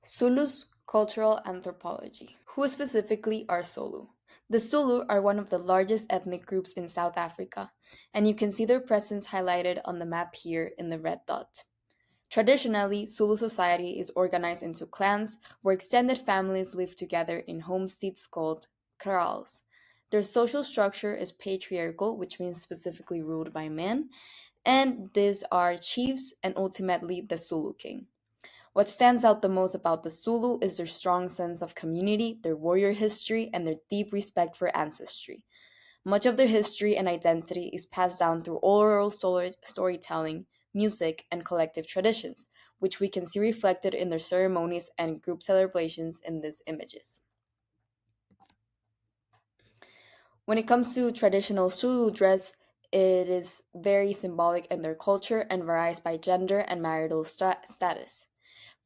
Zulu's cultural anthropology. Who specifically are Zulu? The Zulu are one of the largest ethnic groups in South Africa, and you can see their presence highlighted on the map here in the red dot. Traditionally, Zulu society is organized into clans where extended families live together in homesteads called kraals. Their social structure is patriarchal, which means specifically ruled by men, and these are chiefs and ultimately the Zulu king. What stands out the most about the Zulu is their strong sense of community, their warrior history, and their deep respect for ancestry. Much of their history and identity is passed down through oral storytelling, music, and collective traditions, which we can see reflected in their ceremonies and group celebrations in these images. When it comes to traditional Zulu dress, it is very symbolic in their culture and varies by gender and marital status.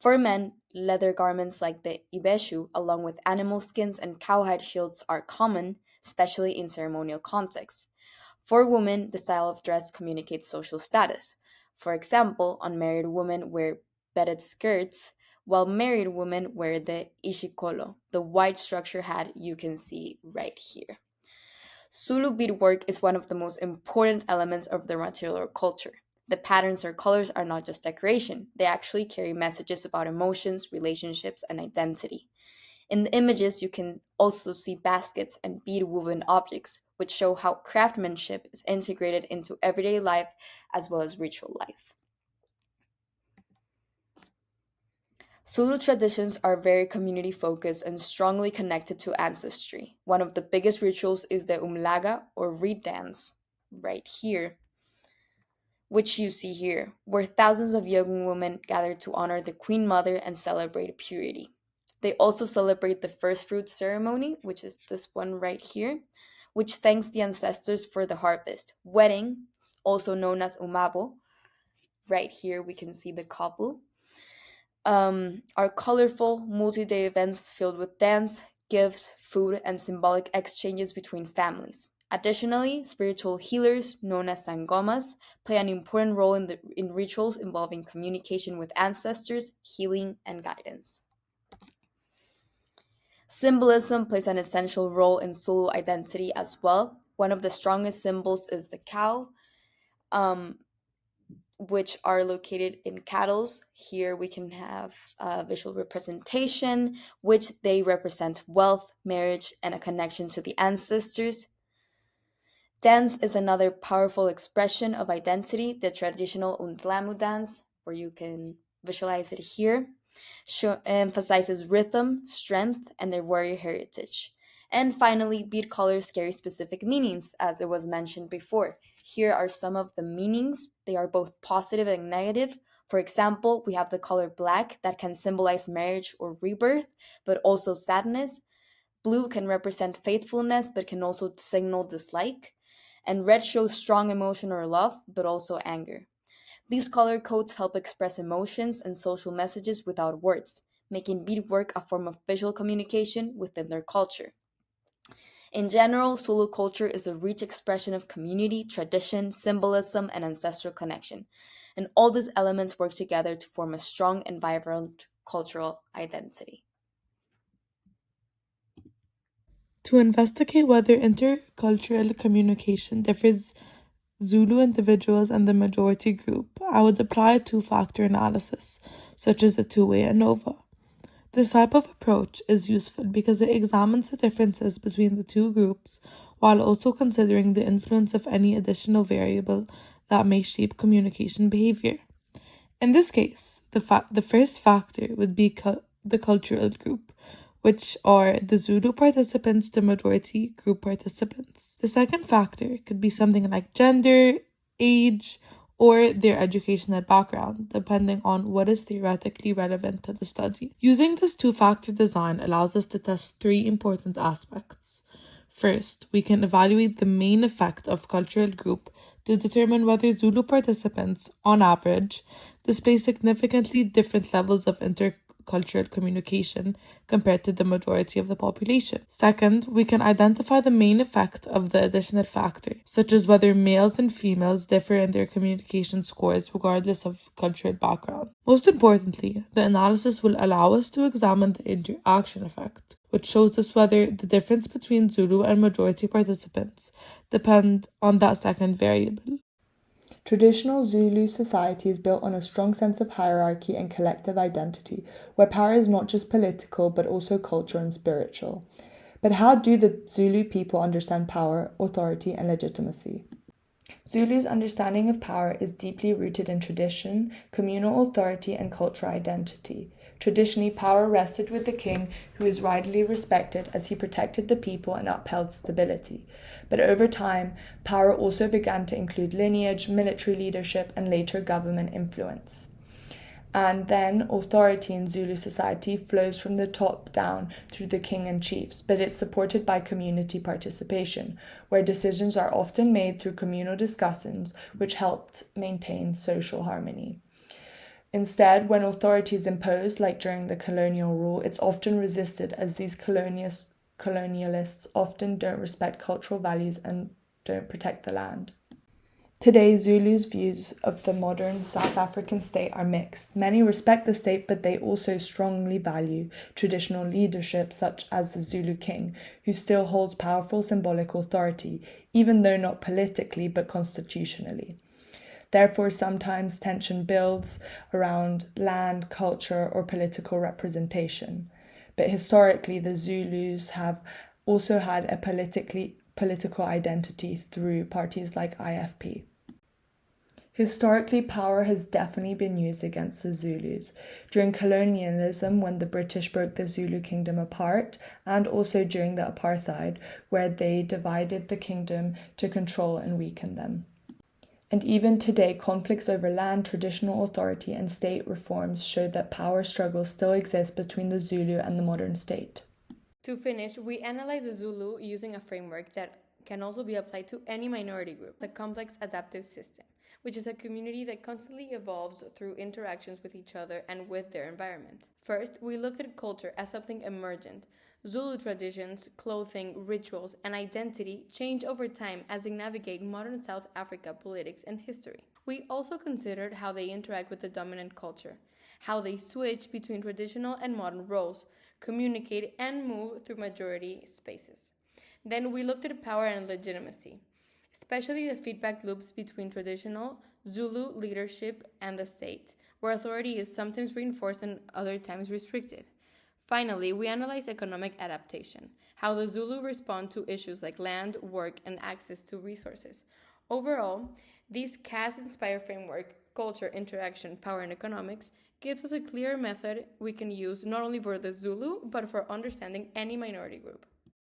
For men, leather garments like the ibeshu, along with animal skins and cowhide shields, are common, especially in ceremonial contexts. For women, the style of dress communicates social status. For example, unmarried women wear beaded skirts, while married women wear the ishikolo, the white structure hat you can see right here. Zulu beadwork is one of the most important elements of their material culture. The patterns or colors are not just decoration, they actually carry messages about emotions, relationships, and identity. In the images, you can also see baskets and bead woven objects, which show how craftsmanship is integrated into everyday life as well as ritual life. Zulu traditions are very community focused and strongly connected to ancestry. One of the biggest rituals is the umlaga or reed dance, right here, which you see here, where thousands of young women gather to honor the Queen Mother and celebrate purity. They also celebrate the first fruit ceremony, which is this one right here, which thanks the ancestors for the harvest. Wedding, also known as umabo, right here we can see the couple, are colorful, multi day events filled with dance, gifts, food, and symbolic exchanges between families. Additionally, spiritual healers, known as sangomas, play an important role in rituals involving communication with ancestors, healing, and guidance. Symbolism plays an essential role in Zulu identity as well. One of the strongest symbols is the cow, um, which are located in cattles. Here we can have a visual representation, which they represent wealth, marriage, and a connection to the ancestors. Dance is another powerful expression of identity, the traditional Undlamu dance, where you can visualize it here, emphasizes rhythm, strength, and their warrior heritage. And finally, bead colors carry specific meanings, as it was mentioned before. Here are some of the meanings. They are both positive and negative. For example, we have the color black that can symbolize marriage or rebirth, but also sadness. Blue can represent faithfulness, but can also signal dislike. And red shows strong emotion or love, but also anger. These color codes help express emotions and social messages without words, making beadwork a form of visual communication within their culture. In general, Zulu culture is a rich expression of community, tradition, symbolism, and ancestral connection. And all these elements work together to form a strong and vibrant cultural identity. To investigate whether intercultural communication differs Zulu individuals and the majority group, I would apply a two-factor analysis, such as a two-way ANOVA. This type of approach is useful because it examines the differences between the two groups while also considering the influence of any additional variable that may shape communication behavior. In this case, the first factor would be the cultural group, which are the Zulu participants, the majority group participants. The second factor could be something like gender, age, or their educational background, depending on what is theoretically relevant to the study. Using this two-factor design allows us to test three important aspects. First, we can evaluate the main effect of cultural group to determine whether Zulu participants, on average, display significantly different levels of cultural communication compared to the majority of the population. Second, we can identify the main effect of the additional factor, such as whether males and females differ in their communication scores regardless of cultural background. Most importantly, the analysis will allow us to examine the interaction effect, which shows us whether the difference between Zulu and majority participants depend on that second variable. Traditional Zulu society is built on a strong sense of hierarchy and collective identity, where power is not just political but also cultural and spiritual. But how do the Zulu people understand power, authority, and legitimacy? Zulu's understanding of power is deeply rooted in tradition, communal authority, and cultural identity. Traditionally, power rested with the king, who is widely respected as he protected the people and upheld stability. But over time, power also began to include lineage, military leadership, and later government influence. And then authority in Zulu society flows from the top down through the king and chiefs, but it's supported by community participation, where decisions are often made through communal discussions, which helped maintain social harmony. Instead, when authority is imposed, like during the colonial rule, it's often resisted as these colonialists often don't respect cultural values and don't protect the land. Today, Zulu's views of the modern South African state are mixed. Many respect the state, but they also strongly value traditional leadership, such as the Zulu king, who still holds powerful symbolic authority, even though not politically but constitutionally. Therefore, sometimes tension builds around land, culture, or political representation. But historically, the Zulus have also had a political identity through parties like IFP. Historically, power has definitely been used against the Zulus during colonialism when the British broke the Zulu kingdom apart, and also during the apartheid where they divided the kingdom to control and weaken them. And even today, conflicts over land, traditional authority, and state reforms show that power struggles still exist between the Zulu and the modern state. To finish, we analyze the Zulu using a framework that can also be applied to any minority group, a complex adaptive system, which is a community that constantly evolves through interactions with each other and with their environment. First, we looked at culture as something emergent. Zulu traditions, clothing, rituals, and identity change over time as they navigate modern South Africa politics and history. We also considered how they interact with the dominant culture, how they switch between traditional and modern roles, communicate, and move through majority spaces. Then we looked at power and legitimacy, especially the feedback loops between traditional Zulu leadership and the state, where authority is sometimes reinforced and other times restricted. Finally, we analyze economic adaptation, how the Zulu respond to issues like land, work, and access to resources. Overall, this caste-inspired framework, culture, interaction, power, and economics, gives us a clear method we can use not only for the Zulu, but for understanding any minority group.